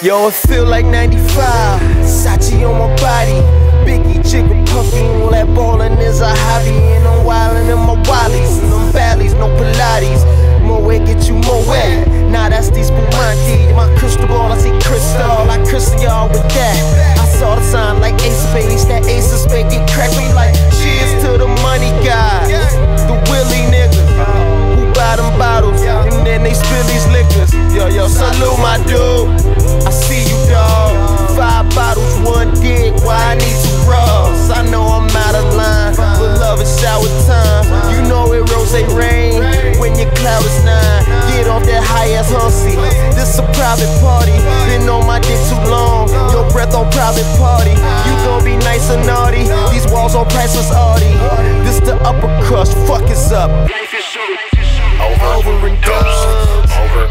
Yo, it feel like 95, Sachi on my body, Biggie, Jigger, Puffy, all that ballin' is a hobby. And I'm wildin' in my wallies, and them valleys, no Pilates. More weight get you more wet, nah that's these Spumante. My crystal ball, I see crystal, I crystal y'all with that. I saw the sign like Ace of Spades, that Ace of Spades, get crack me like cheers to the money guys, the Willie niggas who buy them bottles, and then they spill these liquors. Yo, salute my dude, I see you dawg. 5 bottles, 1 dick, why I need 2 bras? I know I'm out of line, but love is shower time. You know it rose rain when your cloud is 9. Get off that high ass hussy, this a private party. Been on my dick too long, your breath on private party. You gon' be nice or naughty, these walls on priceless Audi. This the upper crust, fuck is up. Over and done,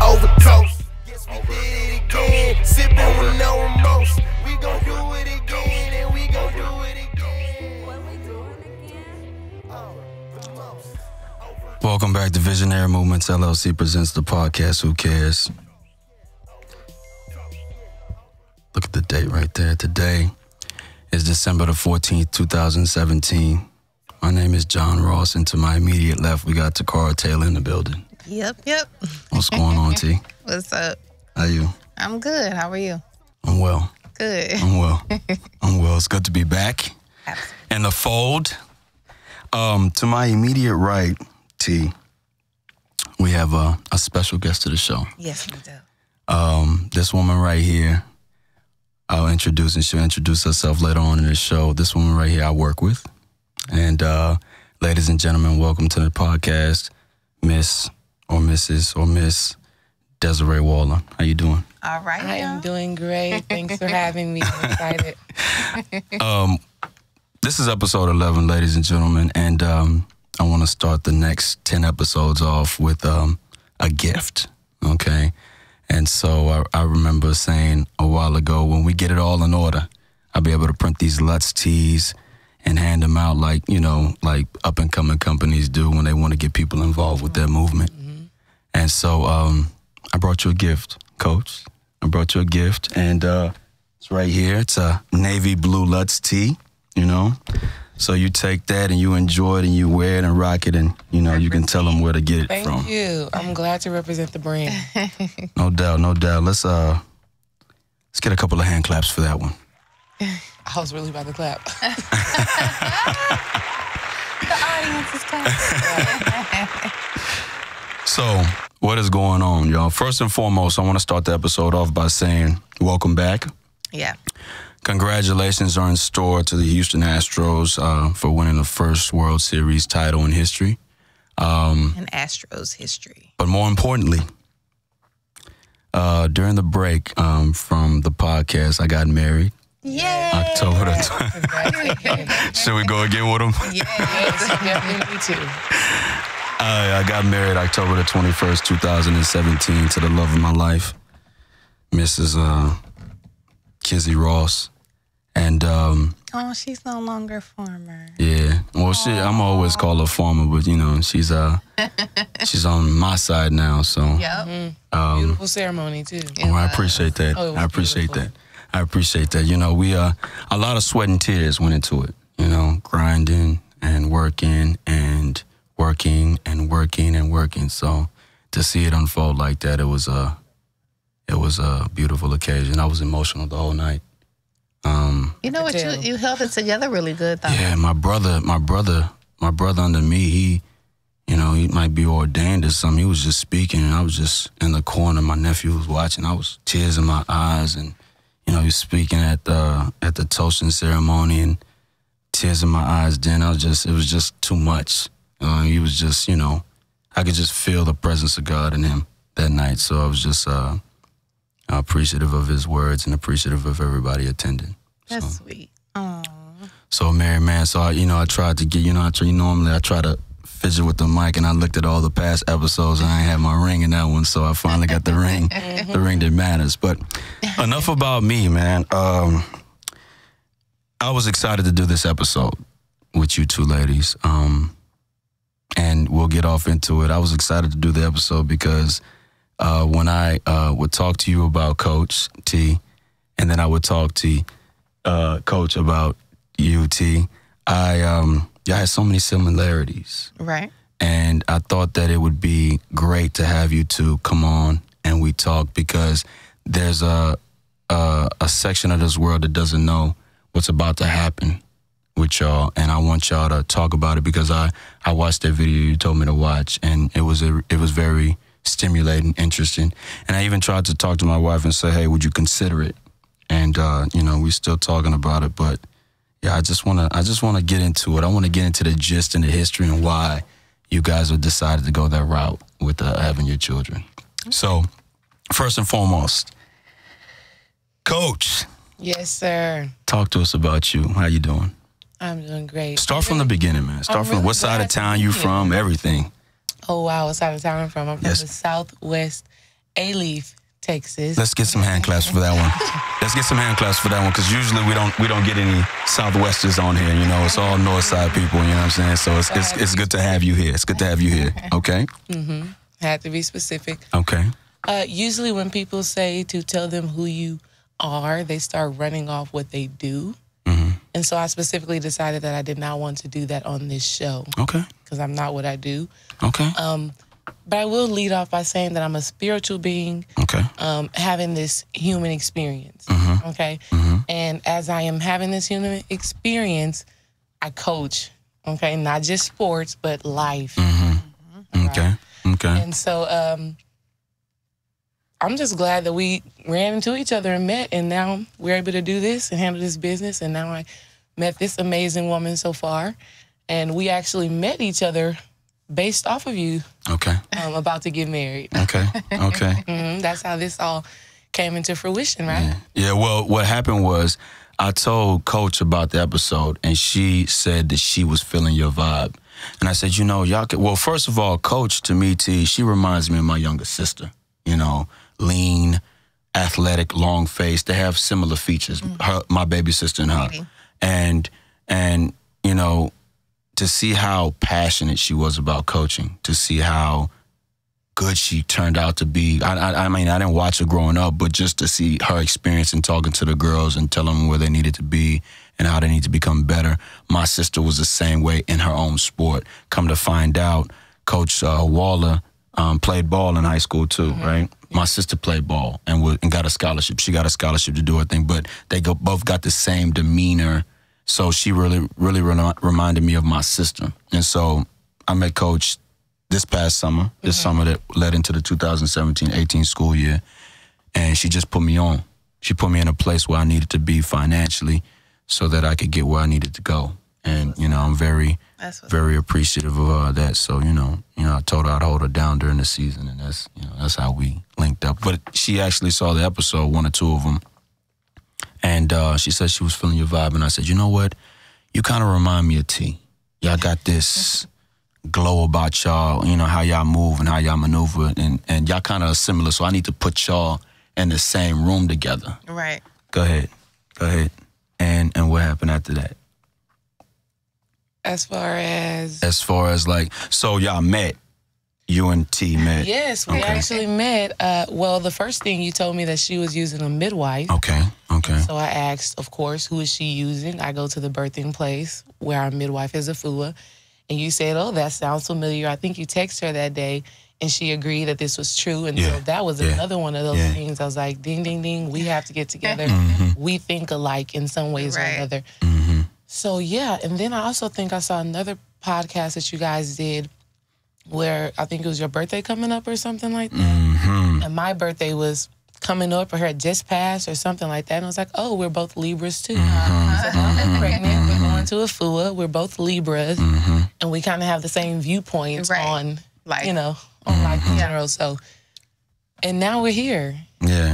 overdose. Yes, we did it again, sippin' with no remorse. We gon' do it again, and we gon' do it again. What we doing again? The most. Welcome back to Visionary Movements LLC presents the podcast Who Cares? Look at the date right there. Today is December the 14th, 2017. My name is John Ross, and to my immediate left, we got Toccara Taylor in the building. Yep. What's going on, T? What's up? How you? I'm good. How are you? I'm well. Good. I'm well. I'm well. It's good to be back Absolutely. in the fold. To my immediate right, T, we have a special guest to the show. Yes, we do. This woman right here, I'll introduce, and she'll introduce herself later on in the show. This woman right here I work with. And ladies and gentlemen, welcome to the podcast, Miss or Mrs. or Miss Desiree Waller. How you doing? All right. I am doing great. Thanks for having me. I'm excited. This is episode 11, ladies and gentlemen, and I want to start the next 10 episodes off with a gift, okay? And so I remember saying a while ago, when we get it all in order, I'll be able to print these Lutz tees and hand them out like, you know, like up-and-coming companies do when they want to get people involved with their movement. Mm-hmm. And so I brought you a gift, Coach. I brought you a gift, and it's right here. It's a navy blue Lutz tee, you know. So you take that and you enjoy it and you wear it and rock it, and, you know, you can tell them where to get it from. Thank you. I'm glad to represent the brand. No doubt, no doubt. Let's get a couple of hand claps for that one. I was really about to clap. The audience is clapping. So, what is going on, y'all? First and foremost, I want to start the episode off by saying welcome back. Yeah. Congratulations are in store to the Houston Astros for winning the first World Series title in history. In Astros history. But more importantly, during the break from the podcast, I got married. Yay! October the Should we go again with them? Yes, you definitely need to. I got married October the 21st, 2017 to the love of my life, Mrs. Kizzy Ross. And oh, she's no longer a farmer. yeah, well, I'm always call her farmer, but you know, she's on my side now, so. Yep. Beautiful ceremony too. Oh, I appreciate that. Oh, it was I appreciate beautiful. that. I appreciate that. You know, we a lot of sweat and tears went into it. You know, grinding and working and working and working and working. So to see it unfold like that, it was a beautiful occasion. I was emotional the whole night. You know what? You held it together really good, though. Yeah, my brother under me, he might be ordained or something. He was just speaking, and I was just in the corner. My nephew was watching. I was tears in my eyes, and you know, he was speaking at the toasting ceremony, and tears in my eyes. Then it was just too much. He was just, you know, I could just feel the presence of God in him that night. So I was just appreciative of his words and appreciative of everybody attending. That's sweet. Aww. So Mary, man, so I tried to get, normally I try to fidget with the mic, and I looked at all the past episodes, and I ain't had my ring in that one, so I finally got the ring, the ring that matters. But enough about me, man. I was excited to do this episode with you two ladies, and we'll get off into it. I was excited to do the episode because when I would talk to you about Coach T, and then I would talk to Coach about you, T, y'all had so many similarities. Right. And I thought that it would be great to have you two come on and we talk, because there's a section of this world that doesn't know what's about to happen with y'all, and I want y'all to talk about it, because I watched that video you told me to watch, and it was very stimulating, interesting. And I even tried to talk to my wife and say, hey, would you consider it? And you know, we're still talking about it, but yeah, I just wanna get into it. I want to get into the gist and the history and why you guys have decided to go that route with having your children. So, first and foremost, Coach. Yes, sir. Talk to us about you. How you doing? I'm doing great. Start from the beginning, man. Start from what side of town you from, everything. Oh, wow. What side of town I'm from? I'm from the Southwest A-Leaf, Texas. Let's get some hand claps for that one. Let's get some hand claps for that one, because usually we don't get any Southwesters on here. You know, it's all North Side people. You know what I'm saying? So it's good to have you here. It's good to have you here. Okay. Had to be specific. Okay. Usually when people say to tell them who you are, they start running off what they do. And so I specifically decided that I did not want to do that on this show. Okay. Because I'm not what I do. Okay. But I will lead off by saying that I'm a spiritual being. Okay. Having this human experience. Okay. And as I am having this human experience, I coach. Okay. Not just sports, but life. Okay. Right? Okay. And so I'm just glad that we ran into each other and met, and now we're able to do this and handle this business. And now I met this amazing woman so far, and we actually met each other based off of you. Okay. About to get married. Okay. Okay. That's how this all came into fruition, right? Yeah. Well, what happened was I told Coach about the episode, and she said that she was feeling your vibe. And I said, you know, y'all could, well, first of all, Coach, to me, T, she reminds me of my younger sister. You know, lean, athletic, long face. They have similar features. My baby sister and her. And you know, to see how passionate she was about coaching, to see how good she turned out to be. I mean, I didn't watch her growing up, but just to see her experience in talking to the girls and telling them where they needed to be and how they need to become better. My sister was the same way in her own sport. Come to find out, Coach Waller played ball in high school too, right? My sister played ball and got a scholarship. She got a scholarship to do her thing, but they both got the same demeanor. So she really reminded me of my sister. And so I met Coach this past summer, this summer that led into the 2017-18 school year, and she just put me on. She put me in a place where I needed to be financially so that I could get where I needed to go. And, you know, I'm very appreciative of that. So, you know, I told her I'd hold her down during the season, and that's how we linked up. But she actually saw the episode, one or two of them, and she said she was feeling your vibe. And I said, you know what? You kind of remind me of T. Y'all got this glow about y'all, you know, how y'all move and how y'all maneuver, and y'all kind of similar. So I need to put y'all in the same room together. Right. Go ahead. And what happened after that? As far as like, so y'all met, you and T met. Yes, we actually met. Well, the first thing you told me that she was using a midwife. Okay. So I asked, of course, who is she using? I go to the birthing place where our midwife is a FUA. And you said, oh, that sounds familiar. I think you texted her that day, and she agreed that this was true. And so that was another one of those things. I was like, ding, ding, ding, we have to get together. We think alike in some ways or another. So, yeah, and then I also think I saw another podcast that you guys did where I think it was your birthday coming up or something like that. And my birthday was coming up, or her had just passed or something like that. And I was like, oh, we're both Libras too. So I'm pregnant, we're going to a FUA, we're both Libras, and we kind of have the same viewpoints on life, you know, on life in general. So, and now we're here.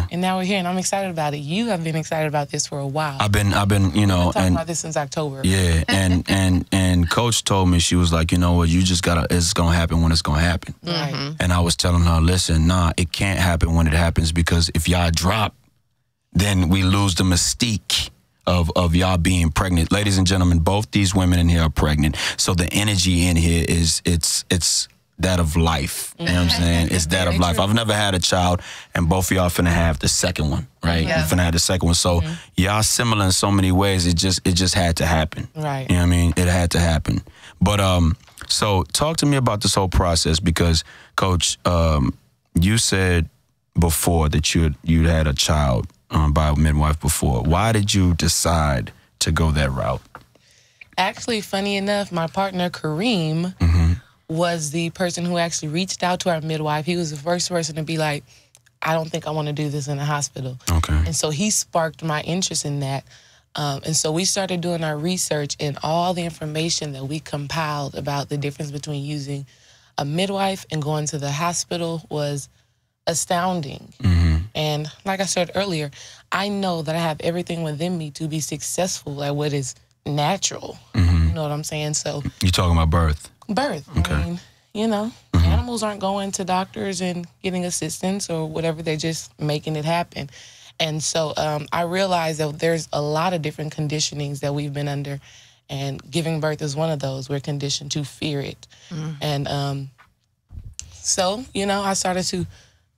And now we're here, and I'm excited about it. You have been excited about this for a while. I've been, you know, I've been talking about this since October. Yeah, and Coach told me, she was like, you know what, you just gotta, it's gonna happen when it's gonna happen. And I was telling her, listen, nah, it can't happen when it happens, because if y'all drop, then we lose the mystique of y'all being pregnant. Ladies and gentlemen, both these women in here are pregnant. So the energy in here is, it's that of life. You know what I'm saying? It's that of life. I've never had a child, and both of y'all finna have the second one, right? Yeah. You finna have the second one. So y'all similar in so many ways. It just had to happen. Right. You know what I mean? It had to happen. But so talk to me about this whole process, because Coach, you said before that you had a child by a midwife before. Why did you decide to go that route? Actually, funny enough, my partner Kareem was the person who actually reached out to our midwife. He was the first person to be like, I don't think I want to do this in a hospital. Okay. And so he sparked my interest in that. And so we started doing our research, and all the information that we compiled about the difference between using a midwife and going to the hospital was astounding. And like I said earlier, I know that I have everything within me to be successful at what is natural. You know what I'm saying? So You talking about birth? birth. Okay. I mean, you know, animals aren't going to doctors and getting assistance or whatever. They're just making it happen. And so I realized that there's a lot of different conditionings that we've been under, and giving birth is one of those. We're conditioned to fear it. And so, you know, I started to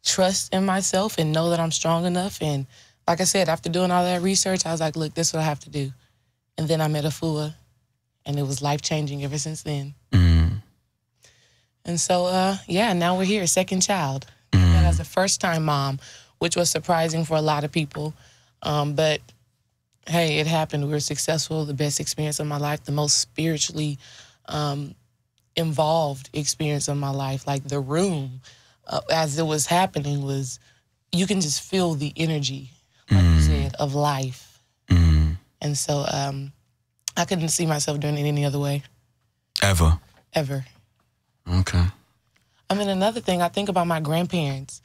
trust in myself and know that I'm strong enough. And like I said, after doing all that research, I was like, look, this is what I have to do. And then I met Afua, and it was life-changing ever since then. And so, yeah, now we're here, second child. And as a first-time mom, which was surprising for a lot of people. But, hey, it happened. We were successful, the best experience of my life, the most spiritually involved experience of my life. Like the room, as it was happening, was, you can just feel the energy, like you said, of life. And so I couldn't see myself doing it any other way. Ever? Ever. Okay. I mean, another thing, I think about my grandparents.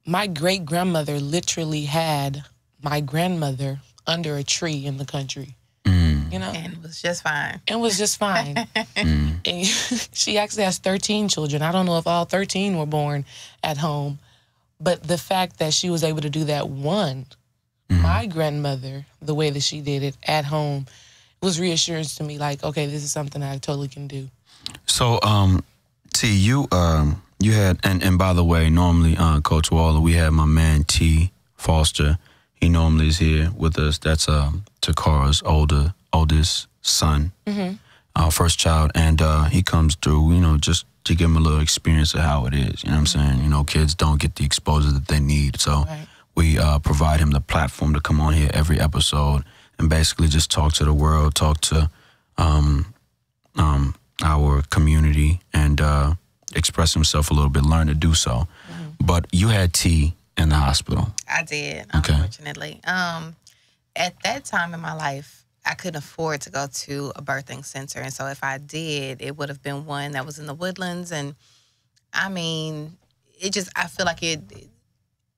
My great-grandmother literally had my grandmother under a tree in the country. You know? And it was just fine. It was just fine. And she actually has 13 children. I don't know if all 13 were born at home. But the fact that she was able to do that one, my grandmother, the way that she did it at home, was reassurance to me, like, okay, this is something I totally can do. So, T, you had, and by the way, normally, Coach Waller, we have my man T Foster. He normally is here with us. That's Toccara's oldest son, first child, and he comes through, you know, just to give him a little experience of how it is. You know what I'm saying? You know, kids don't get the exposure that they need, so we provide him the platform to come on here every episode and basically just talk to the world, talk to our community, and express himself a little bit, learn to do so. But you had T in the hospital. I did, Okay. unfortunately. At that time in my life, I couldn't afford to go to a birthing center. And so if I did, it would have been one that was in the Woodlands. And I mean, I feel like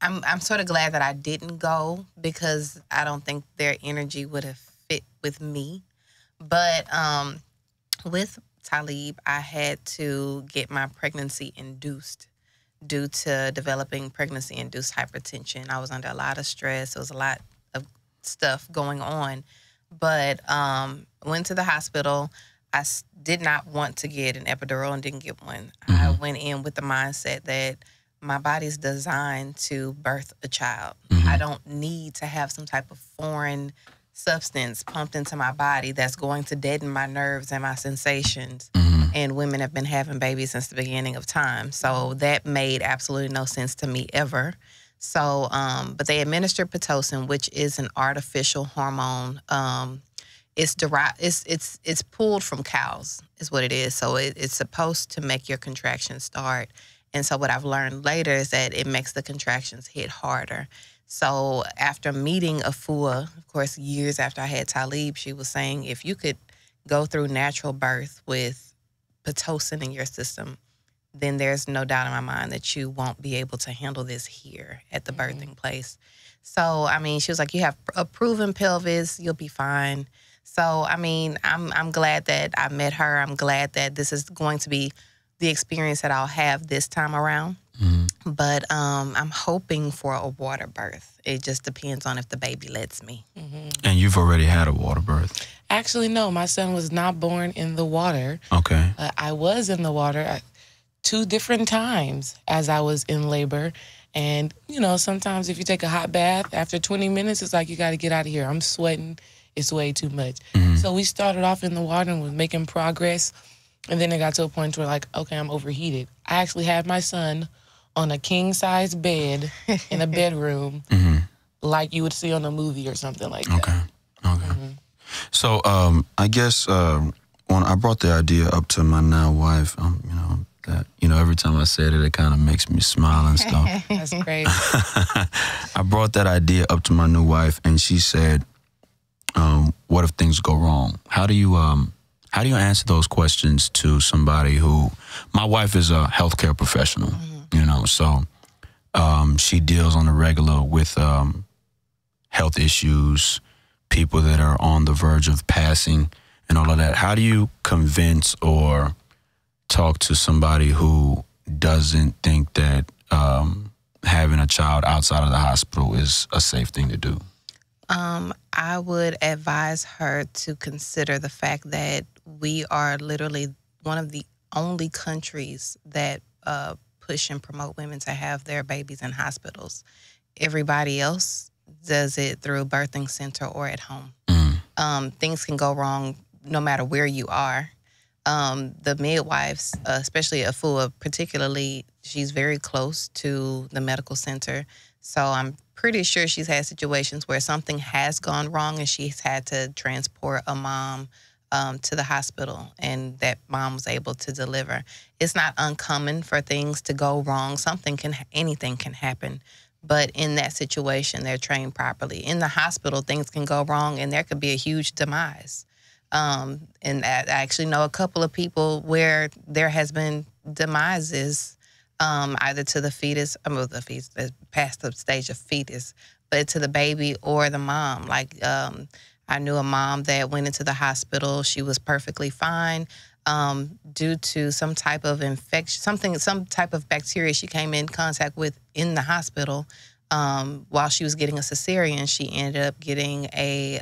I'm sort of glad that I didn't go, because I don't think their energy would have fit with me. But with Talib, I had to get my pregnancy induced due to developing pregnancy-induced hypertension. I was under a lot of stress. There was a lot of stuff going on. But went to the hospital. I did not want to get an epidural and didn't get one. I went in with the mindset that my body's designed to birth a child. I don't need to have some type of foreign substance pumped into my body that's going to deaden my nerves and my sensations. And women have been having babies since the beginning of time. So that made absolutely no sense to me ever. So, but they administered Pitocin, which is an artificial hormone. It's derived. It's pulled from cows, is what it is. So it's supposed to make your contractions start. And so what I've learned later is that it makes the contractions hit harder. So after meeting Afua, of course, years after I had Talib, she was saying, if you could go through natural birth with Pitocin in your system, then there's no doubt in my mind that you won't be able to handle this here at the birthing place. So, I mean, she was like, you have a proven pelvis, you'll be fine. So, I mean, I'm glad that I met her. I'm glad that this is going to be the experience that I'll have this time around. But I'm hoping for a water birth. It just depends on if the baby lets me. And you've already had a water birth? Actually, no. My son was not born in the water. Okay. I was in the water. 2 different times as I was in labor. And, you know, sometimes if you take a hot bath, after 20 minutes, it's like, you got to get out of here. I'm sweating. It's way too much. So we started off in the water and was making progress. And then it got to a point where, like, okay, I'm overheated. I actually had my son on a king-size bed in a bedroom like you would see on a movie or something like that. Okay. So I guess when I brought the idea up to my now wife, you know, that, you know, every time I said it, it kind of makes me smile and stuff. That's great. I brought that idea up to my new wife, and she said, what if things go wrong? How do you answer those questions to somebody who, my wife is a healthcare professional, you know, so she deals on the regular with health issues, people that are on the verge of passing and all of that. How do you convince or talk to somebody who doesn't think that having a child outside of the hospital is a safe thing to do? I would advise her to consider the fact that we are literally one of the only countries that push and promote women to have their babies in hospitals. Everybody else does it through a birthing center or at home. Things can go wrong no matter where you are. The midwives, especially Afua particularly, she's very close to the medical center. So I'm pretty sure she's had situations where something has gone wrong and she's had to transport a mom to the hospital, and that mom was able to deliver. It's not uncommon for things to go wrong. Anything can happen. But in that situation, they're trained properly. In the hospital, things can go wrong and there could be a huge demise. And I actually know a couple of people where there has been demises, either to the fetus, the fetus, past the stage of fetus, but to the baby or the mom. Like, I knew a mom that went into the hospital. She was perfectly fine. Due to some type of infection, some type of bacteria she came in contact with in the hospital. While she was getting a cesarean, she ended up getting a,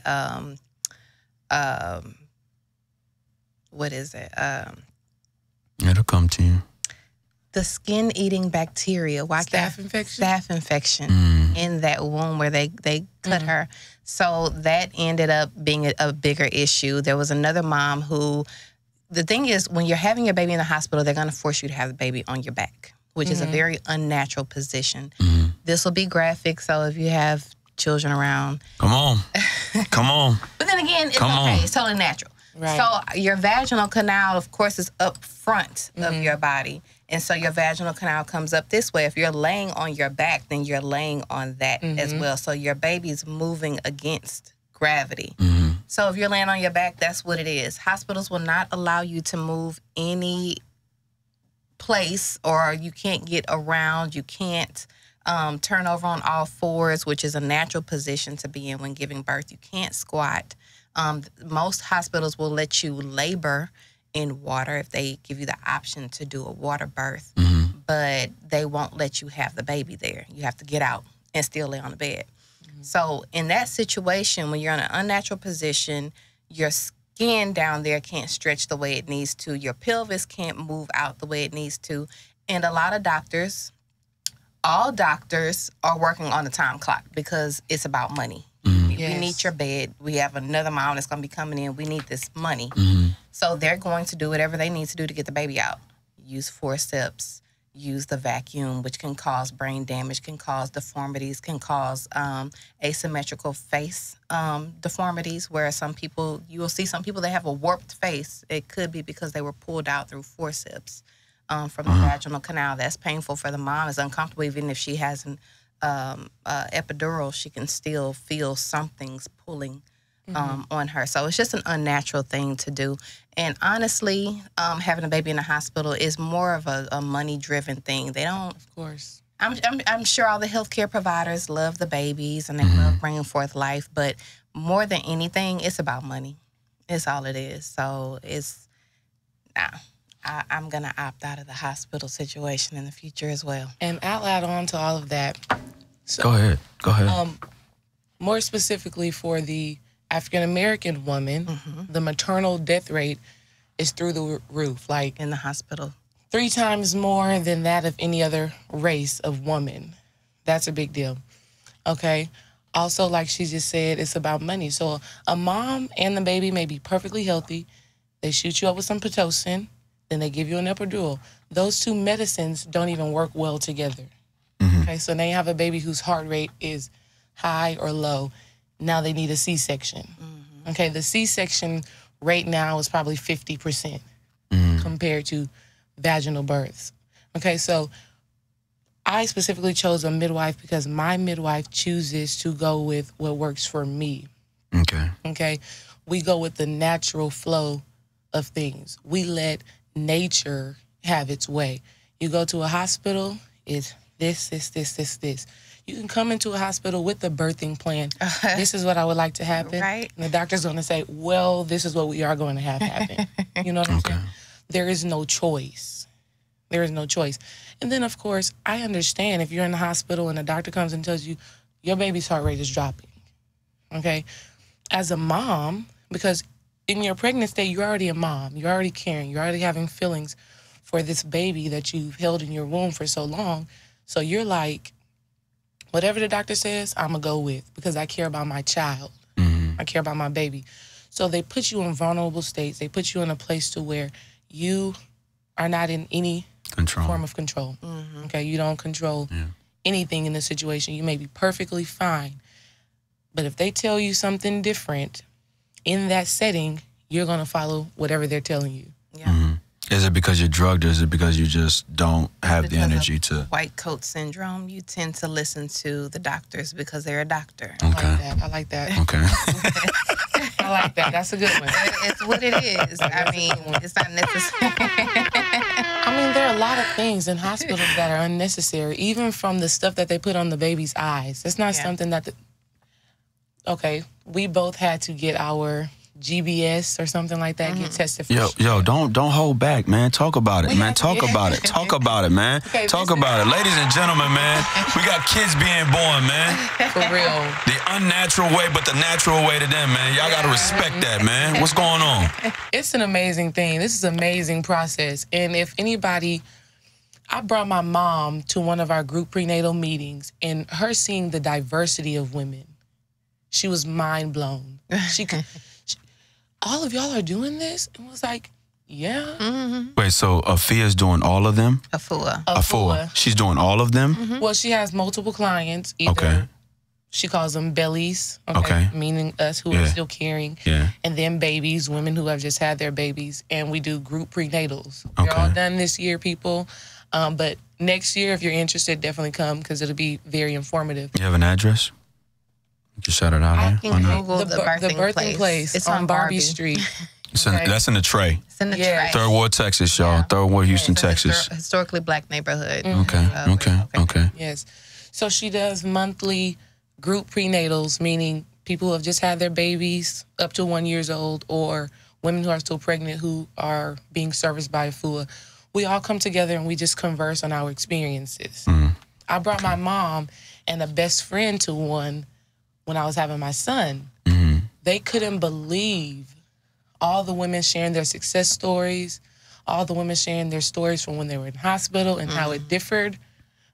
what is it? It'll come to you. The skin-eating bacteria. Staph infection? Staph infection in that womb where they cut her. So that ended up being a bigger issue. There was another mom who, the thing is, when you're having your baby in the hospital, they're going to force you to have the baby on your back, which is a very unnatural position. This will be graphic, so if you have children around. Come on. Come on. But then again, it's okay. It's totally natural. Right. So your vaginal canal, of course, is up front of your body. And so your vaginal canal comes up this way. If you're laying on your back, then you're laying on that as well. So your baby's moving against gravity. So if you're laying on your back, that's what it is. Hospitals will not allow you to move any place, or you can't get around. You can't turn over on all fours, which is a natural position to be in when giving birth. You can't squat. Most hospitals will let you labor in water if they give you the option to do a water birth, but they won't let you have the baby there. You have to get out and still lay on the bed. So in that situation, when you're in an unnatural position, your skin down there can't stretch the way it needs to. Your pelvis can't move out the way it needs to. And a lot of doctors, all doctors are working on a time clock because it's about money. We need your bed. We have another mom that's going to be coming in. We need this money. So they're going to do whatever they need to do to get the baby out. Use forceps, use the vacuum, which can cause brain damage, can cause deformities, can cause asymmetrical face deformities, where you will see some people that have a warped face. It could be because they were pulled out through forceps from the vaginal canal. That's painful for the mom. It's uncomfortable. Even if she has an epidural, she can still feel something's pulling on her. So it's just an unnatural thing to do. And honestly, having a baby in the hospital is more of a money-driven thing. They don't... Of course. I'm sure all the healthcare providers love the babies and they love bringing forth life, but more than anything, it's about money. It's all it is. So it's... I'm going to opt out of the hospital situation in the future as well. And I'll add on to all of that. So, Go ahead. More specifically for the African-American woman, the maternal death rate is through the roof. Like in the hospital. 3 times more than that of any other race of woman. That's a big deal. Okay? Also, like she just said, it's about money. So a mom and the baby may be perfectly healthy. They shoot you up with some Pitocin, then they give you an epidural. Those 2 medicines don't even work well together. Okay, so now you have a baby whose heart rate is high or low. Now they need a C-section. Okay, the C-section rate now is probably 50% compared to vaginal births. Okay, so I specifically chose a midwife because my midwife chooses to go with what works for me. Okay. Okay, we go with the natural flow of things. We let nature have its way. You go to a hospital, it's this. You can come into a hospital with the birthing plan. This is what I would like to happen. Right. And the doctor's going to say, well, this is what we are going to have happen. You know what I'm saying? There is no choice. There is no choice. And then, of course, I understand if you're in the hospital and the doctor comes and tells you your baby's heart rate is dropping. Okay? As a mom, because in your pregnant state, you're already a mom. You're already caring. You're already having feelings for this baby that you've held in your womb for so long. So you're like, whatever the doctor says, I'm going to go with because I care about my child. I care about my baby. So they put you in vulnerable states. They put you in a place to where you are not in any form of control. Okay, you don't control anything in the situation. You may be perfectly fine. But if they tell you something different in that setting, you're going to follow whatever they're telling you. Yeah. Is it because you're drugged or is it because you just don't have the Because energy of to... white coat syndrome, you tend to listen to the doctors because they're a doctor. I like that. Okay. I like that. That's a good one. It's what it is. I mean, it's not necessary. I mean, there are a lot of things in hospitals that are unnecessary, even from the stuff that they put on the baby's eyes. It's not something that... Okay, we both had to get our GBS or something like that, get tested for. Yo, don't hold back, man. Talk about it, man. Talk about it. Talk about it, man. Okay, Talk about it. Ladies and gentlemen, man, we got kids being born, man. For real. The unnatural way, but the natural way to them, man. Y'all got to respect that, man. What's going on? It's an amazing thing. This is an amazing process. And if anybody... I brought my mom to one of our group prenatal meetings, and her seeing the diversity of women, she was mind blown. All of y'all are doing this? And was like, yeah. Wait, so Afia's doing all of them? Afua. She's doing all of them? Well, she has multiple clients. Either she calls them bellies, meaning us who are still carrying. Yeah. And then babies, women who have just had their babies. And we do group prenatals. They're all done this year, people. But next year, if you're interested, definitely come because it'll be very informative. You have an address? Just shout it out I here. can Google the birthing place. It's on Barbie Street. That's in the tray. It's in the tray. Third Ward, Texas, y'all. Third Ward, Houston, It's a Texas. historically black neighborhood. Okay. Yes. So she does monthly group prenatals, meaning people who have just had their babies up to 1 year old or women who are still pregnant who are being serviced by a FUA. We all come together and we just converse on our experiences. I brought my mom and a best friend to one when I was having my son. They couldn't believe all the women sharing their success stories, all the women sharing their stories from when they were in hospital and how it differed.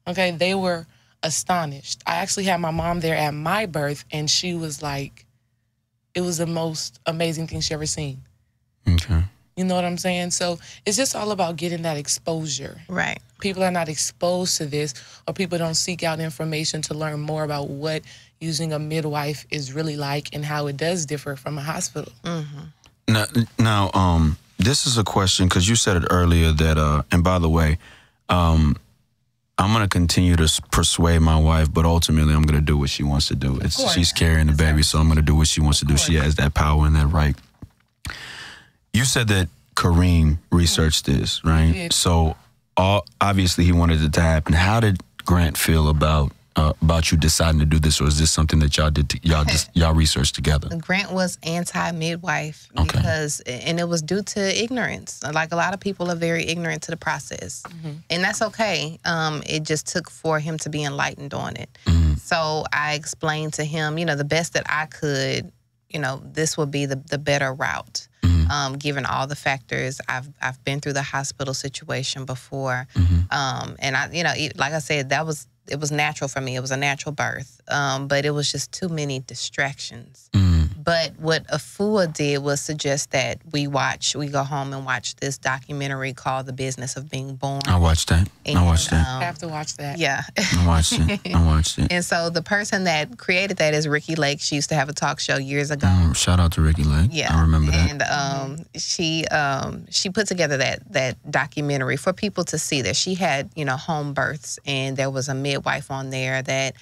Okay, they were astonished. I actually had my mom there at my birth, and she was like, it was the most amazing thing she ever seen. Okay. You know what I'm saying? So it's just all about getting that exposure. Right. People are not exposed to this, or people don't seek out information to learn more about what using a midwife is really like and how it does differ from a hospital. Now, this is a question, because you said it earlier that, and by the way, I'm going to continue to persuade my wife, but ultimately I'm going to do what she wants to do. She's carrying the baby, so I'm going to do what she wants to do. She has that power and that right. You said that Kareem researched this, right? So obviously he wanted it to happen. How did Grant feel about you deciding to do this, or is this something that y'all researched together? Grant was anti-midwife because, and it was due to ignorance. Like a lot of people are very ignorant to the process, and that's okay. It just took for him to be enlightened on it. So I explained to him, the best that I could, this would be the better route. Given all the factors, I've been through the hospital situation before, and like I said, it was natural for me. It was a natural birth, but it was just too many distractions. But what Afua did was suggest that we go home and watch this documentary called The Business of Being Born. I watched that. I have to watch that. Yeah. I watched it. And so the person that created that is Ricky Lake. She used to have a talk show years ago. Shout out to Ricky Lake. Yeah. I remember that. And she put together that documentary for people to see that she had, home births, and there was a midwife on there that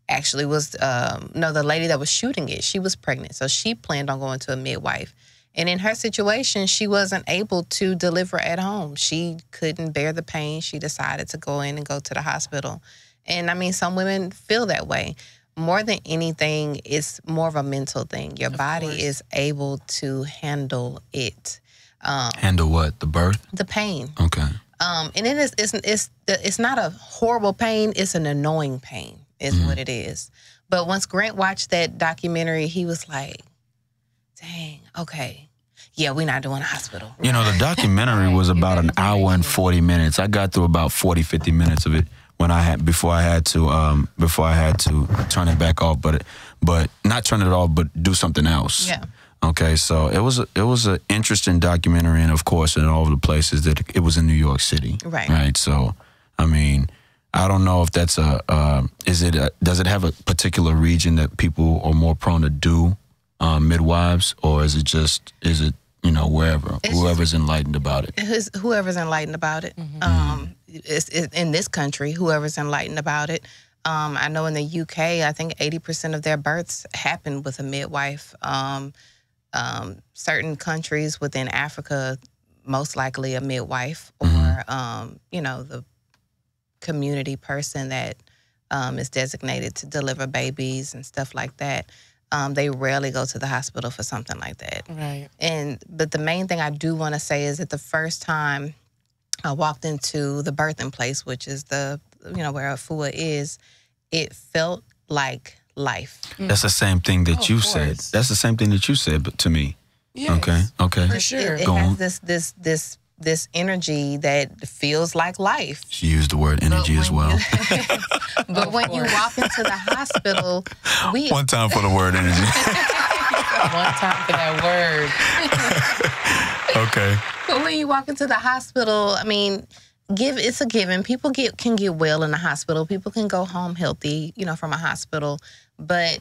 actually was, the lady that was shooting it, she was pregnant. So she planned on going to a midwife. And in her situation, she wasn't able to deliver at home. She couldn't bear the pain. She decided to go in and go to the hospital. And I mean, some women feel that way. More than anything, it's more of a mental thing. Your body is able to handle it. Handle what? The birth? The pain. Okay. And it's not a horrible pain. It's an annoying pain is what it is. But once Grant watched that documentary, he was like, dang, okay. Yeah, we're not doing a hospital. The documentary was about an hour and 40 minutes. I got through about 40, 50 minutes of it before I had to turn it back off, but not turn it off, but do something else. Yeah. Okay, so it was an interesting documentary, and of course, in all of the places that it was in New York City. Right. Right. So, I mean, I don't know if that's does it have a particular region that people are more prone to do midwives, or is it wherever, whoever's enlightened about it? Whoever's enlightened about it. It's in this country, whoever's enlightened about it. I know in the UK, I think 80% of their births happen with a midwife. Certain countries within Africa, most likely a midwife, or the community person that is designated to deliver babies and stuff like that. They rarely go to the hospital for something like that. Right. But the main thing I do want to say is that the first time I walked into the birthing place, which is where Afua is, it felt like life. That's the same thing that you said. That's the same thing that you said, but to me. Yes. Okay. For sure. It has this energy that feels like life. She used the word energy as well. But when you walk into the hospital, one time for the word energy. One time for that word. Okay. But when you walk into the hospital, I mean, it's a given. People can get well in the hospital. People can go home healthy, from a hospital. But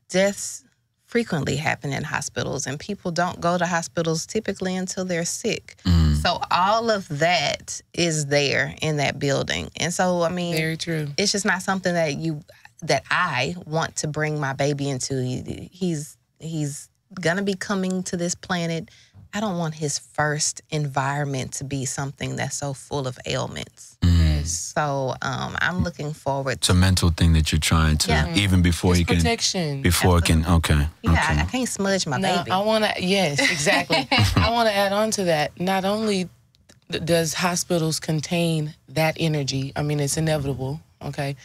deaths frequently happen in hospitals, and people don't go to hospitals typically until they're sick. So all of that is there in that building. And so, I mean, very true. It's just not something that I want to bring my baby into. He's gonna be coming to this planet. I don't want his first environment to be something that's so full of ailments. So I'm looking forward to... It's a mental thing that you're trying to, even before it's you can... protection. Before it can, okay. Yeah, I can't smudge my baby. Yes, exactly. I want to add on to that. Not only does hospitals contain that energy, I mean, it's inevitable, okay?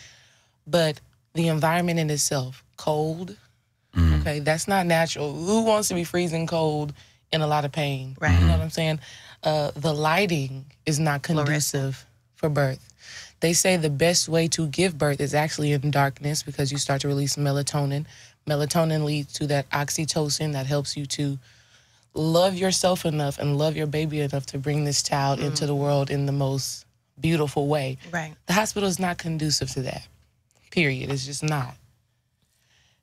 But the environment in itself, cold, okay, that's not natural. Who wants to be freezing cold in a lot of pain? Right. You know what I'm saying? The lighting is not conducive for birth. They say the best way to give birth is actually in darkness because you start to release melatonin. Melatonin leads to that oxytocin that helps you to love yourself enough and love your baby enough to bring this child into the world in the most beautiful way. Right. The hospital is not conducive to that, period. It's just not.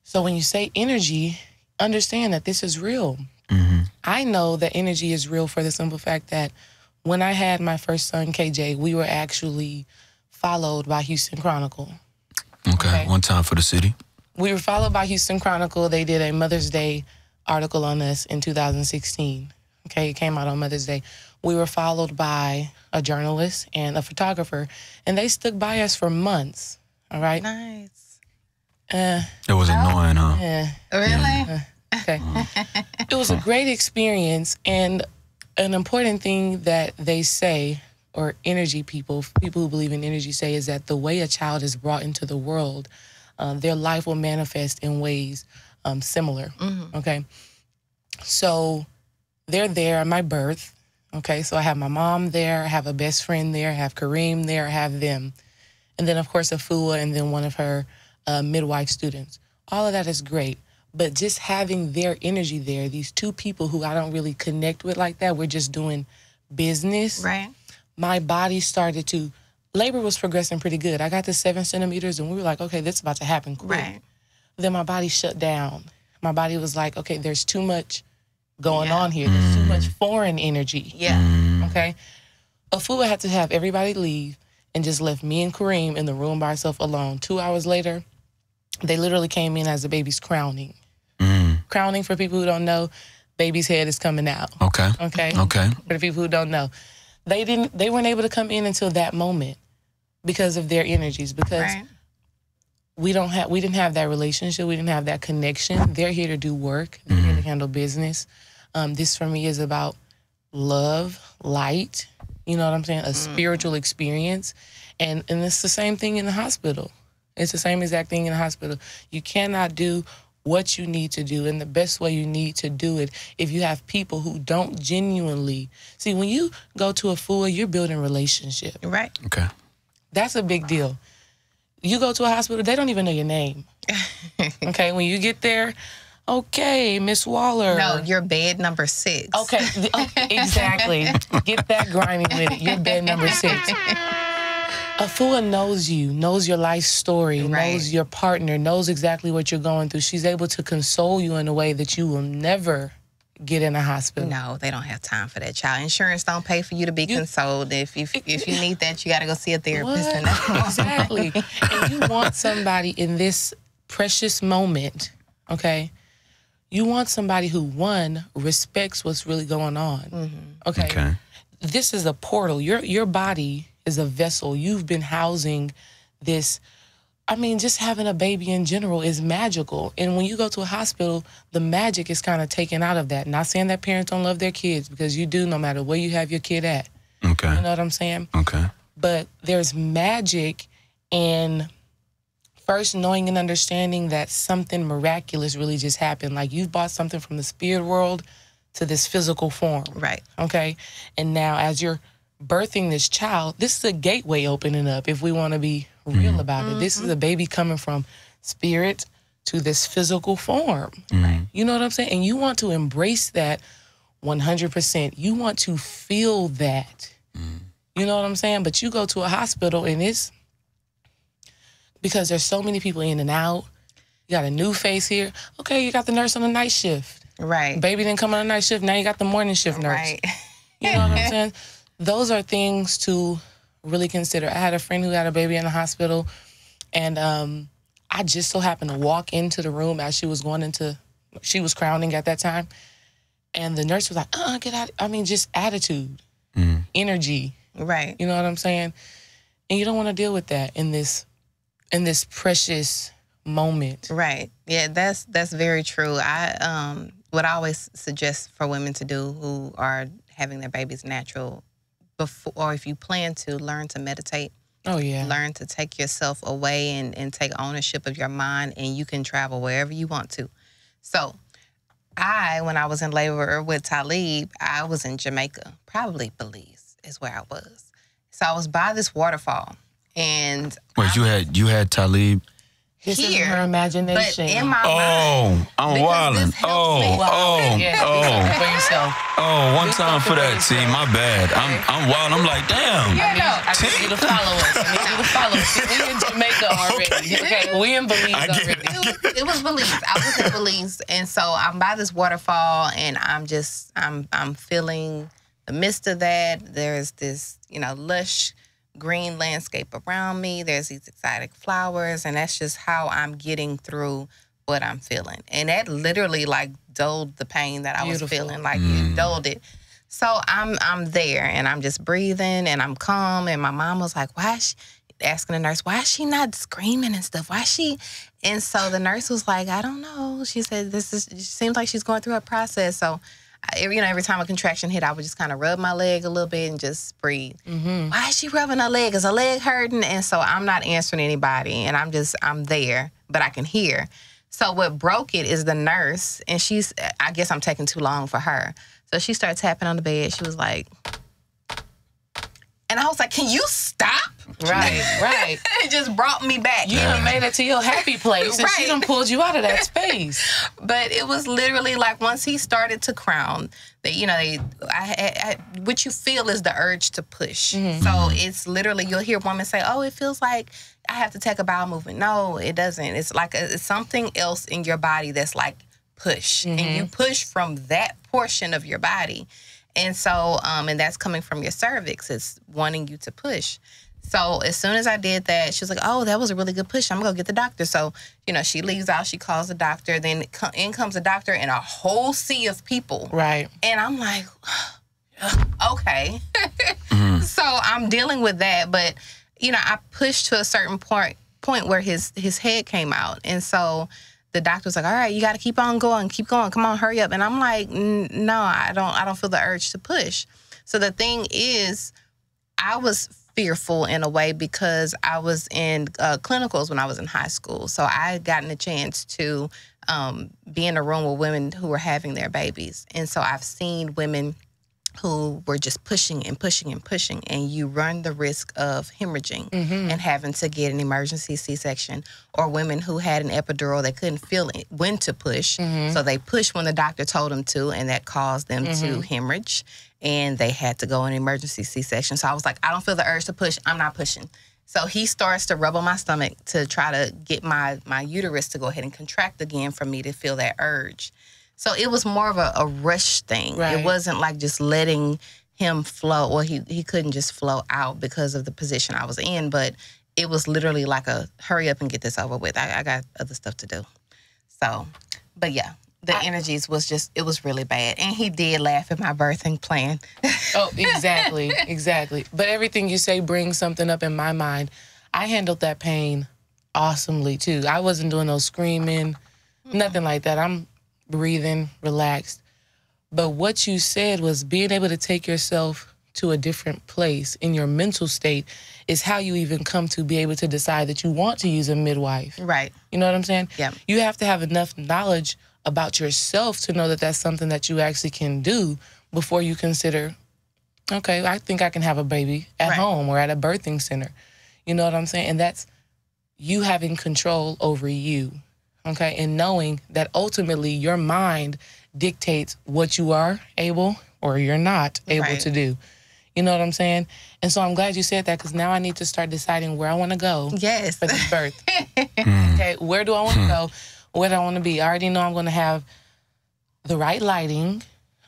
So when you say energy, understand that this is real. I know that energy is real for the simple fact that when I had my first son, KJ, we were actually followed by Houston Chronicle. Okay, one time for the city. We were followed by Houston Chronicle. They did a Mother's Day article on us in 2016. Okay, it came out on Mother's Day. We were followed by a journalist and a photographer, and they stuck by us for months, all right? Nice. It was annoying, huh? Really? Okay. It was a great experience, and an important thing that they say, or energy people who believe in energy say, is that the way a child is brought into the world, their life will manifest in ways similar, okay? So they're there at my birth. Okay, so I have my mom there, I have a best friend there, I have Kareem there, I have them. And then, of course, Afua and then one of her midwife students. All of that is great. But just having their energy there, these two people who I don't really connect with like that, we're just doing business. Right. My body started to, labor was progressing pretty good. I got to 7 centimeters and we were like, okay, this is about to happen quick. Right. Then my body shut down. My body was like, okay, there's too much going on here. There's too much foreign energy. Yeah. Okay. Afua had to have everybody leave and just left me and Kareem in the room by ourselves alone. 2 hours later, they literally came in as the baby's crowning. Crowning, for people who don't know, baby's head is coming out. Okay. Okay. Okay. For the people who don't know, they weren't able to come in until that moment because of their energies. Because Right. we didn't have that relationship. We didn't have that connection. They're here to do work. They're here to handle business. This for me is about love, light. You know what I'm saying? A spiritual experience, and it's the same thing in the hospital. It's the same exact thing in the hospital. You cannot do what you need to do in the best way you need to do it if you have people who don't genuinely see. When you go to Afua, you're building relationship. Right. Okay. That's a big deal. You go to a hospital, they don't even know your name. Okay, when you get there, okay, Miss Waller. No, you're bed number 6. Okay, exactly. Get that grimy with it. You're bed number 6. Afua knows you, knows your life story, Right. knows your partner, knows exactly what you're going through. She's able to console you in a way that you will never get in a hospital. No, they don't have time for that, child. Insurance don't pay for you to be consoled. If you need that, you got to go see a therapist. What? And that's Exactly. And you want somebody in this precious moment, okay? You want somebody who, one, respects what's really going on. Okay? Okay. This is a portal. Your body is a vessel. You've been housing this. I mean, just having a baby in general is magical. And when you go to a hospital, the magic is kind of taken out of that. Not saying that parents don't love their kids, because you do no matter where you have your kid at. Okay. You know what I'm saying? Okay. But there's magic in first knowing and understanding that something miraculous really just happened. Like, you've brought something from the spirit world to this physical form. right. Okay? And now as you're birthing this child, this is a gateway opening up, if we want to be real about it. This is a baby coming from spirit to this physical form. You know what I'm saying? And you want to embrace that 100%. You want to feel that. You know what I'm saying? But you go to a hospital and it's because there's so many people in and out. You got a new face here. Okay, you got the nurse on the night shift. Right. Baby didn't come on the night shift. Now you got the morning shift nurse. Right. You know what I'm saying? Those are things to really consider. I had a friend who had a baby in the hospital, and I just so happened to walk into the room as she was she was crowning at that time, and the nurse was like, get out. I mean, just attitude, energy. Right. You know what I'm saying? And you don't want to deal with that in this precious moment. Right. Yeah, that's very true. I what I always suggest for women to do who are having their babies natural, before, or if you plan to, learn to meditate. Oh, yeah. Learn to take yourself away and take ownership of your mind, and you can travel wherever you want to. So when I was in labor with Talib, I was in Jamaica, probably Belize is where I was. So I was by this waterfall, and Wait, you had Talib? This is here, her imagination. but in my mind, I'm because wildin'. this helps me. For yourself. One time for that. See, my bad. I'm wild. I'm like, damn. I need you to follow us. I need you to follow us. We in Jamaica already. Okay, we in Belize already. It was Belize. I was in Belize, and so I'm by this waterfall, and I'm feeling the midst of that. There's this, lush green landscape around me. There's these exotic flowers, and that's just how I'm getting through what I'm feeling. And that literally dulled the pain that I was feeling. It dulled it. So I'm there, and I'm just breathing, and I'm calm. And my mom was like, "Why is she?" Asking the nurse, "Why is she not screaming and stuff? Why is she?" And so the nurse was like, "I don't know." She said, "It seems like she's going through a process." So every time a contraction hit, I would just kind of rub my leg a little bit and just breathe. Why is she rubbing her leg? Is her leg hurting? And so I'm not answering anybody, and I'm there, but I can hear. So what broke it is the nurse, and I guess I'm taking too long for her. So she started tapping on the bed. She was like, and I was like, can you stop? Right. It just brought me back. You done made it to your happy place, and she done pulled you out of that space. But it was literally like once he started to crown, that what you feel is the urge to push. Mm-hmm. So it's literally, you'll hear women say, "Oh, it feels like I have to take a bowel movement." No, it doesn't. It's like it's something else in your body that's like push, and you push from that portion of your body. And so, and that's coming from your cervix. It's wanting you to push. So as soon as I did that, she was like, "Oh, that was a really good push. I'm going to go get the doctor." So, she leaves out. She calls the doctor. Then in comes the doctor and a whole sea of people. Right. And I'm like, okay. So I'm dealing with that. But, I pushed to a certain point where his head came out. And so the doctor was like, "All right, you got to keep on going. Keep going. Come on, hurry up." And I'm like, no, I don't feel the urge to push. So the thing is, I was fearful in a way because I was in clinicals when I was in high school. So I had gotten a chance to be in a room with women who were having their babies. And so I've seen women who were just pushing and pushing and pushing, and you run the risk of hemorrhaging and having to get an emergency C-section, or women who had an epidural, they couldn't feel it, when to push, so they pushed when the doctor told them to, and that caused them to hemorrhage, and they had to go in emergency C-section. So I was like, I don't feel the urge to push, I'm not pushing. So he starts to rub on my stomach to try to get my uterus to go ahead and contract again for me to feel that urge. So it was more of a rush thing. Right. It wasn't like just letting him flow, or he couldn't just flow out because of the position I was in, but it was literally like a hurry up and get this over with. I got other stuff to do. So, but yeah, the energies it was really bad. And he did laugh at my birthing plan. Oh, exactly. But everything you say brings something up in my mind. I handled that pain awesomely too. I wasn't doing no screaming, nothing like that. I'm breathing, relaxed. But what you said was being able to take yourself to a different place in your mental state is how you even come to be able to decide that you want to use a midwife. Right. You know what I'm saying? Yeah. You have to have enough knowledge about yourself to know that that's something that you actually can do before you consider, okay, I think I can have a baby at home or at a birthing center. You know what I'm saying? And that's you having control over you. Okay, and knowing that ultimately your mind dictates what you are able or you're not able to do. You know what I'm saying? And so I'm glad you said that, because now I need to start deciding where I want to go for this birth. Okay, where do I want to go? Where do I want to be? I already know I'm going to have the right lighting.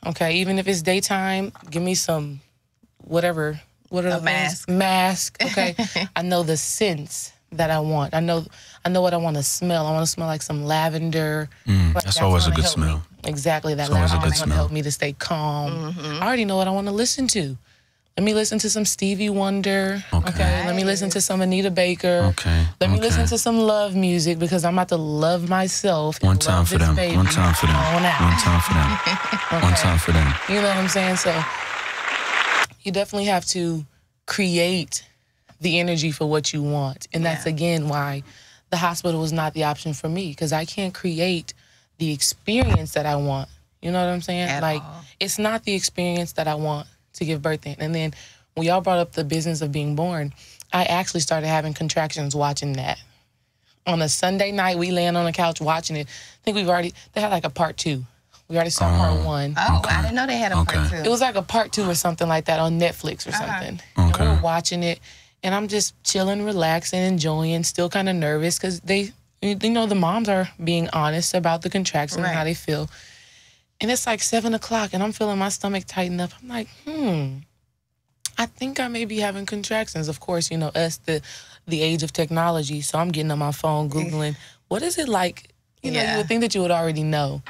Okay, even if it's daytime, give me some whatever. What are the mask. Mask. Okay, I know the scents that I want. I know what I want to smell. I want to smell like some lavender. Like that's always a good help me. smell. Exactly, that always a lavender good going to help me to stay calm. I already know what I want to listen to. Let me listen to some Stevie Wonder. Okay. Let me listen to some Anita Baker. Okay. Let me listen to some love music, because I'm about to love myself. One time for them. One time for them. One time for them. One time for them. You know what I'm saying? So you definitely have to create the energy for what you want. And that's, again, why the hospital was not the option for me, because I can't create the experience that I want. You know what I'm saying? At like, all. It's not the experience that I want to give birth in. And then when y'all brought up the business of being born, I actually started having contractions watching that. On a Sunday night, we laying on the couch watching it. I think they had like a part 2. We already saw part 1. Oh, I didn't know they had a part 2. It was like a part 2 or something like that on Netflix or something. And we were watching it, and I'm just chilling, relaxing, enjoying, still kind of nervous, because the moms are being honest about the contractions and how they feel. And it's like 7 o'clock, and I'm feeling my stomach tighten up. I'm like, I think I may be having contractions. Of course, us, the age of technology, so I'm getting on my phone, Googling, what is it like? You would think that you would already know.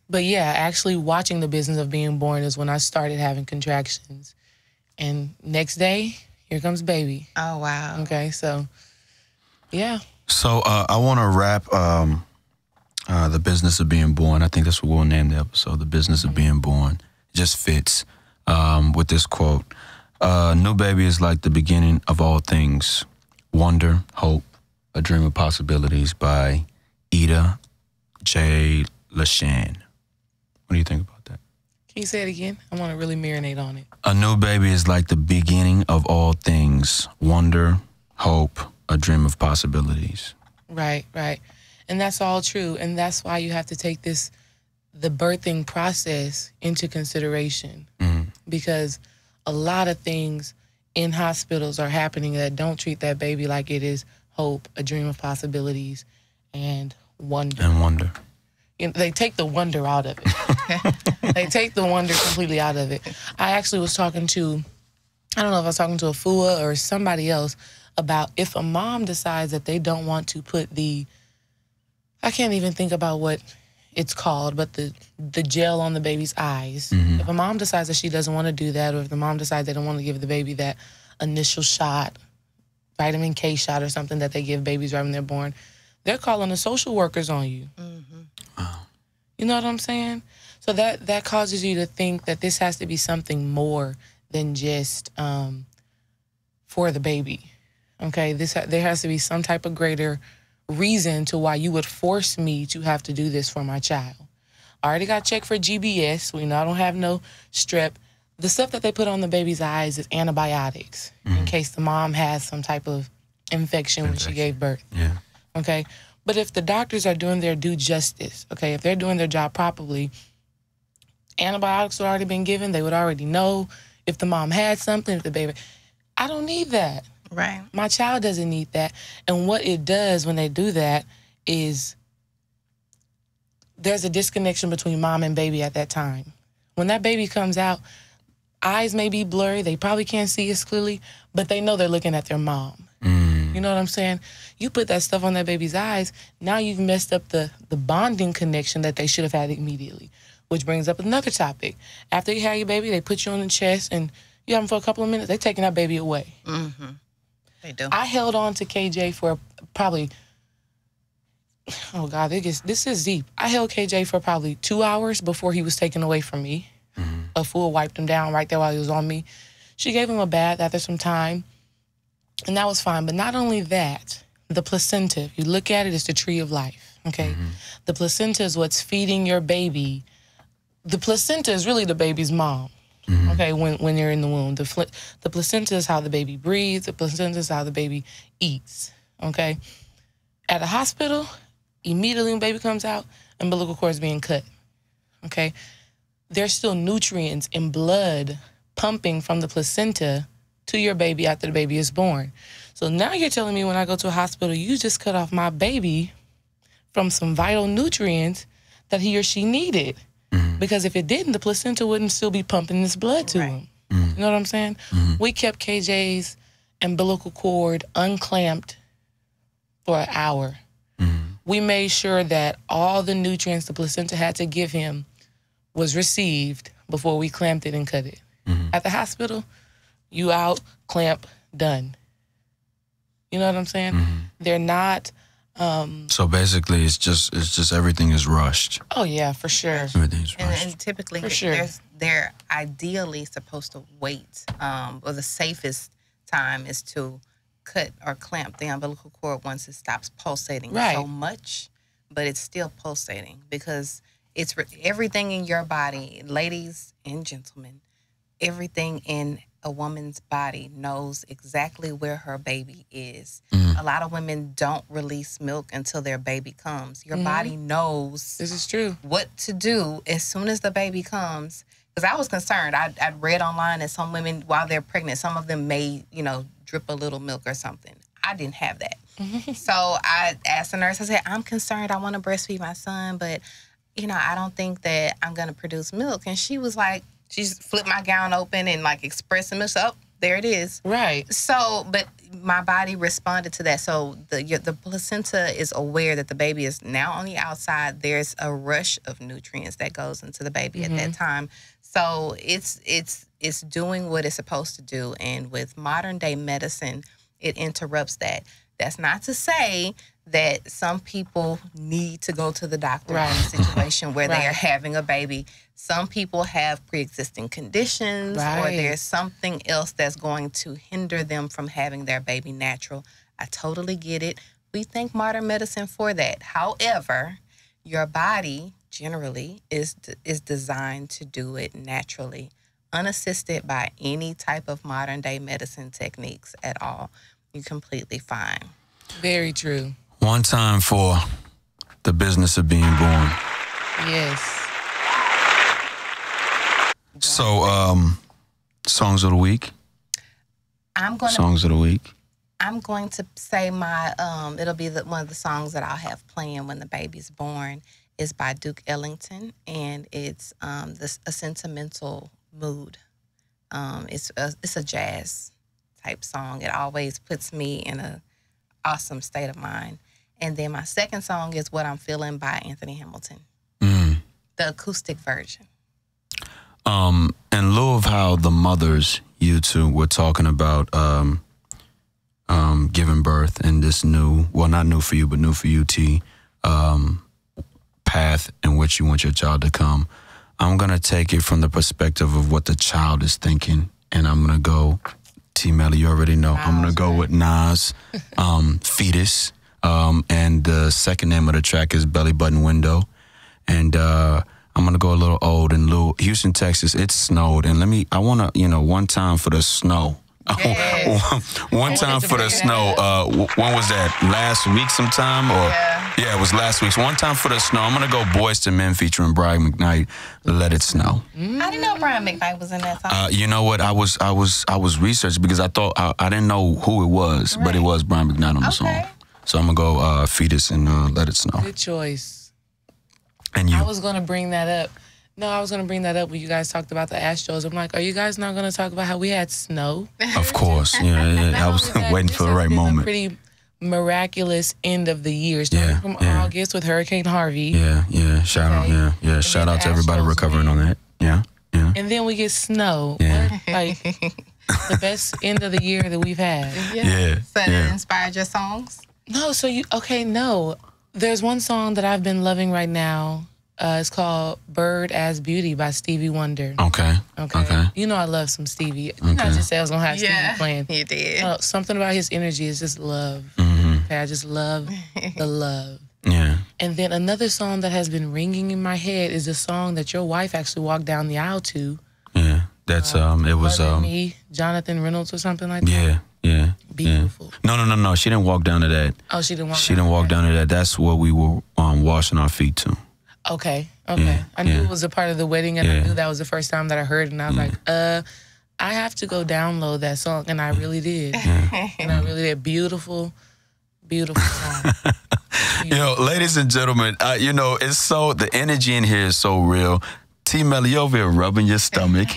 But yeah, actually watching the business of being born is when I started having contractions. And next day, here comes baby. Oh, wow. Okay, so, yeah. So I want to wrap the business of being born. I think that's what we'll name the episode, the business of being born. It just fits with this quote. New baby is like the beginning of all things. Wonder, hope, a dream of possibilities by Ida J. LaShawn. What do you think about that? Can you say it again? I want to really marinate on it. A new baby is like the beginning of all things. Wonder, hope, a dream of possibilities. Right, right. And that's all true. And that's why you have to take the birthing process into consideration. Because a lot of things in hospitals are happening that don't treat that baby like it is hope, a dream of possibilities, and wonder. You know, they take the wonder out of it. They take the wonder completely out of it. I actually was talking to, I don't know if I was talking to a FUA or somebody else about if a mom decides that they don't want to put I can't even think about what it's called, but the gel on the baby's eyes. If a mom decides that she doesn't want to do that, or if the mom decides they don't want to give the baby that initial shot, vitamin K shot or something that they give babies right when they're born, they're calling the social workers on you. Wow. You know what I'm saying? So that causes you to think that this has to be something more than just for the baby. Okay, there has to be some type of greater reason to why you would force me to have to do this for my child. I already got checked for GBS. We know I don't have no strep. The stuff that they put on the baby's eyes is antibiotics in case the mom has some type of infection when she gave birth. Yeah. Okay? But if the doctors are doing their due justice, okay, if they're doing their job properly, antibiotics have already been given. They would already know if the mom had something, if the baby. I don't need that. Right. My child doesn't need that. And what it does when they do that is there's a disconnection between mom and baby at that time. When that baby comes out, eyes may be blurry. They probably can't see as clearly, but they know they're looking at their mom. You know what I'm saying? You put that stuff on that baby's eyes, now you've messed up the bonding connection that they should have had immediately, which brings up another topic. After you have your baby, they put you on the chest and you have them for a couple of minutes, they're taking that baby away. They do. I held on to KJ for probably, oh God, this is deep. I held KJ for probably 2 hours before he was taken away from me. A fool wiped him down right there while he was on me. She gave him a bath after some time, and that was fine. But not only that, the placenta, if you look at it, it's the tree of life, okay? The placenta is what's feeding your baby. The placenta is really the baby's mom. Okay, when you're in the womb. The placenta is how the baby breathes. The placenta is how the baby eats, okay? At a hospital, immediately when baby comes out, umbilical cord is being cut, okay? There's still nutrients in blood pumping from the placenta to your baby after the baby is born. So now you're telling me when I go to a hospital, you just cut off my baby from some vital nutrients that he or she needed. Because if it didn't, the placenta wouldn't still be pumping this blood to him. You know what I'm saying? We kept KJ's umbilical cord unclamped for an hour. We made sure that all the nutrients the placenta had to give him was received before we clamped it and cut it. At the hospital, you out, clamp, done. You know what I'm saying? They're not... So basically, it's just everything is rushed. Oh yeah, for sure. Everything's rushed. And typically, For sure. they're ideally supposed to wait. Or the safest time is to cut or clamp the umbilical cord once it stops pulsating so much, but it's still pulsating because it's everything in your body, ladies and gentlemen, everything in a woman's body knows exactly where her baby is. A lot of women don't release milk until their baby comes. Your body knows This is true. what to do as soon as the baby comes. Because I was concerned. I read online that some women, while they're pregnant, some of them may, drip a little milk or something. I didn't have that. So I asked the nurse, I said, I'm concerned. I want to breastfeed my son, but, I don't think that I'm going to produce milk. And she was like, she just flipped my gown open and expressed the milk. So, there it is. Right. So, but my body responded to that. So the placenta is aware that the baby is now on the outside. There's a rush of nutrients that goes into the baby at that time. So it's doing what it's supposed to do. And with modern day medicine, it interrupts that. That's not to say that some people need to go to the doctor in a situation where they are having a baby. Some people have pre-existing conditions or there's something else that's going to hinder them from having their baby natural. I totally get it. We thank modern medicine for that. However, your body generally is designed to do it naturally, unassisted by any type of modern day medicine techniques at all. You're completely fine. Very true. One time for the business of being born. Yes. So, songs of the week. Songs of the week. I'm going to say my it'll be one of the songs that I'll have playing when the baby's born is by Duke Ellington, and it's a sentimental mood. It's a jazz type song. It always puts me in a awesome state of mind. And then my second song is What I'm Feeling by Anthony Hamilton. The acoustic version. In lieu of how the mothers, you two, were talking about giving birth in this new, well, not new for you, but new for you, T, path in which you want your child to come, I'm going to take it from the perspective of what the child is thinking. And I'm going to go, T. Melly, you already know, I'm going to go with Nas, Fetus. And the second name of the track is Belly Button Window. And I'm going to go a little old and Houston, Texas, it snowed. And I want to, one time for the snow. Yes. One time for the snow. When was that? Last week sometime? Or yeah, it was last week. So one time for the snow. I'm going to go Boyz II Men featuring Brian McKnight, Let It Snow. I didn't know Brian McKnight was in that song. You know what? I was researching because I thought, I didn't know who it was, but it was Brian McKnight on the song. So I'm going to go Fetus and Let It Snow. Good choice. And you? I was going to bring that up. No, I was going to bring that up when you guys talked about the Astros. I'm like, are you guys not going to talk about how we had snow? Of course. Yeah. I was waiting for the right moment. Pretty miraculous end of the year. Starting from August with Hurricane Harvey. Yeah. Shout out. Yeah. Shout out to everybody recovering on that. Yeah. And then we get snow. Yeah. Like the best end of the year that we've had. Yeah. So that inspired your songs? No, no. There's one song that I've been loving right now. It's called Bird as Beauty by Stevie Wonder. Okay. You know I love some Stevie. You know I just said I was going to have Stevie playing. You did. Something about his energy is just love. Okay, I just love the love. Yeah. And then another song that has been ringing in my head is a song that your wife actually walked down the aisle to. Yeah. That's, it was... Me, Jonathan Reynolds or something like that. Yeah. Beautiful. Yeah. No. She didn't walk down to that. Oh, she didn't walk down She didn't walk down to that. That's what we were washing our feet to. Okay. Yeah, I knew it was a part of the wedding, and I knew that was the first time that I heard it, and I was like, I have to go download that song, and I really did. And I really did. Beautiful song. Ladies and gentlemen, it's so, the energy in here is so real. T. Melly, you over here rubbing your stomach.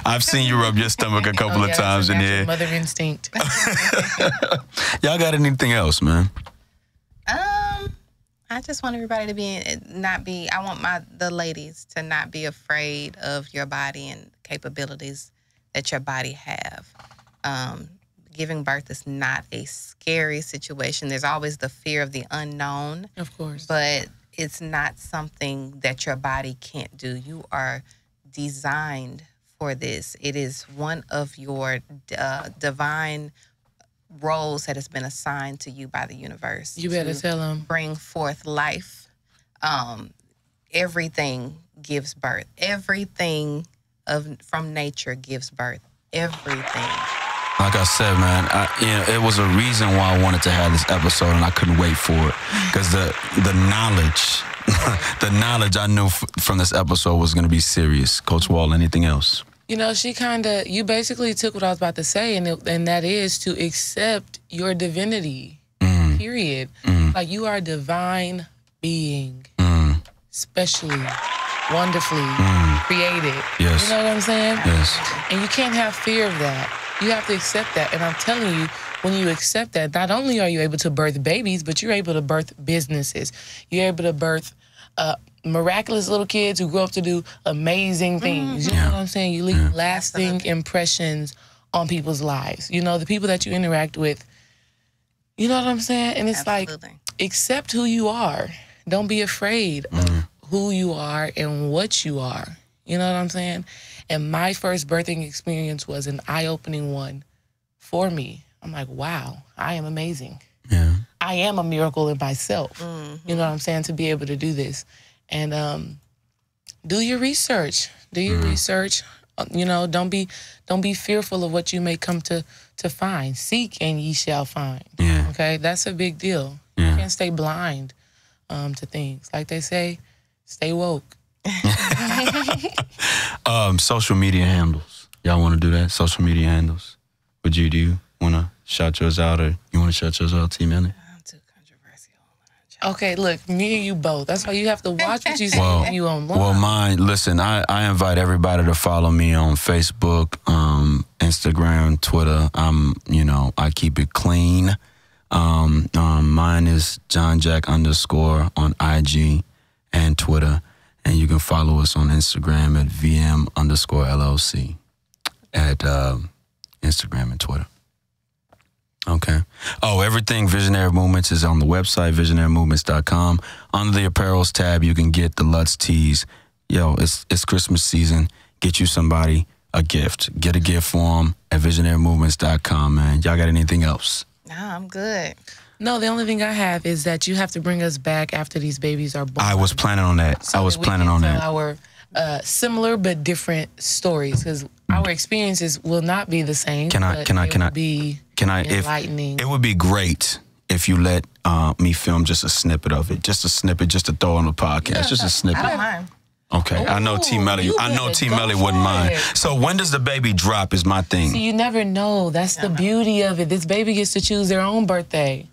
I've seen you rub your stomach a couple of times in here. Mother instinct. Y'all got anything else, man? I just want everybody to I want the ladies to not be afraid of your body and capabilities that your body have. Giving birth is not a scary situation. There's always the fear of the unknown. Of course. But it's not something that your body can't do. You are designed for this. It is one of your divine roles that has been assigned to you by the universe. You better tell them. Bring forth life. Everything gives birth. Everything from nature gives birth. Everything. Like I said, man, it was a reason why I wanted to have this episode, and I couldn't wait for it, because the knowledge, the knowledge I knew from this episode was going to be serious. Coach Wall, anything else? You basically took what I was about to say, and that is to accept your divinity, period. Like, you are a divine being, specially, wonderfully created. Yes. You know what I'm saying? Yes. And you can't have fear of that. You have to accept that. And I'm telling you, when you accept that, not only are you able to birth babies, but you're able to birth businesses. You're able to birth miraculous little kids who grow up to do amazing things. You know what I'm saying? You leave lasting impressions on people's lives. The people that you interact with. You know what I'm saying? And it's like, accept who you are. Don't be afraid of who you are and what you are. You know what I'm saying? And my first birthing experience was an eye-opening one for me. I'm like, wow, I am amazing. Yeah. I am a miracle in myself. You know what I'm saying? To be able to do this. And do your research. Do your research. You know, don't be fearful of what you may come to find. Seek and ye shall find. Yeah. Okay, that's a big deal. Yeah. You can't stay blind to things. Like they say, stay woke. Social media handles. Y'all want to do that? Social media handles. Do you want to shout yours out, or you want to shout yours out, T. Melly? I'm too controversial. Okay, look, me and you both. That's why you have to watch what you say when you online. Well, listen, I invite everybody to follow me on Facebook, Instagram, Twitter. I keep it clean. Mine is JohnJack_ on IG and Twitter. And you can follow us on Instagram at VM_LLC at Instagram and Twitter. Okay. Oh, everything Visionary Movements is on the website, visionarymovements.com. Under the apparels tab, you can get the Lutz tees. Yo, it's Christmas season. Get you somebody a gift. Get a gift for them at visionarymovements.com, man. Y'all got anything else? Nah, I'm good. No, the only thing I have is that you have to bring us back after these babies are born. I was planning on that. So that we can tell our similar but different stories, because our experiences will not be the same. Can I be enlightening. It would be great if you let me film just a snippet of it, just to throw on the podcast, just a snippet. I don't mind. Okay, Ooh, I know T. Melly wouldn't mind. So when does the baby drop is my thing. See, you never know. That's the beauty of it. This baby gets to choose their own birthday.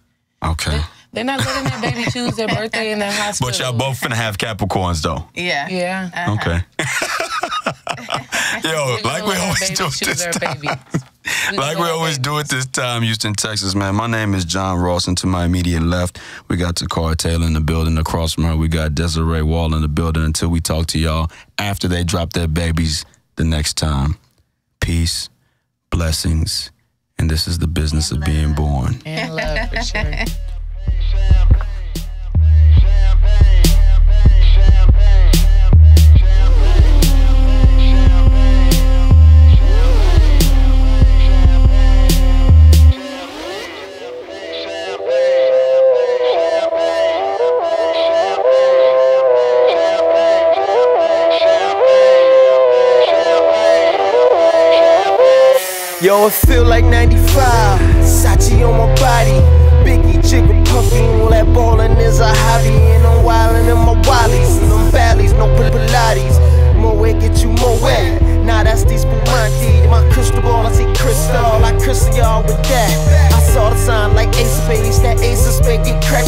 Okay. They're not letting that baby choose their birthday in that hospital. But y'all both finna have Capricorns, though. Yeah. Yeah. Okay. Yo, like we always do it this time. Like we always do it this time, Houston, Texas, man. My name is John Ross, and to my immediate left, we got Toccara Taylor in the building. Across from her, we got Desiree Wall in the building. Until we talk to y'all after they drop their babies the next time. Peace, blessings, and this is the business of being born. And love, for sure. Yo, it feel like 95, S.W.A.T on my body. Biggie, jigger, puffy, all that ballin' is a hobby. And I'm wildin' in my wallies, and them valleys, no Pilates. More way, get you more wet. Nah, that's the Spumante. My crystal ball, I see crystal, I crystal y'all with that. I saw the sign like Ace of Spades, that Ace of Spades get cracked.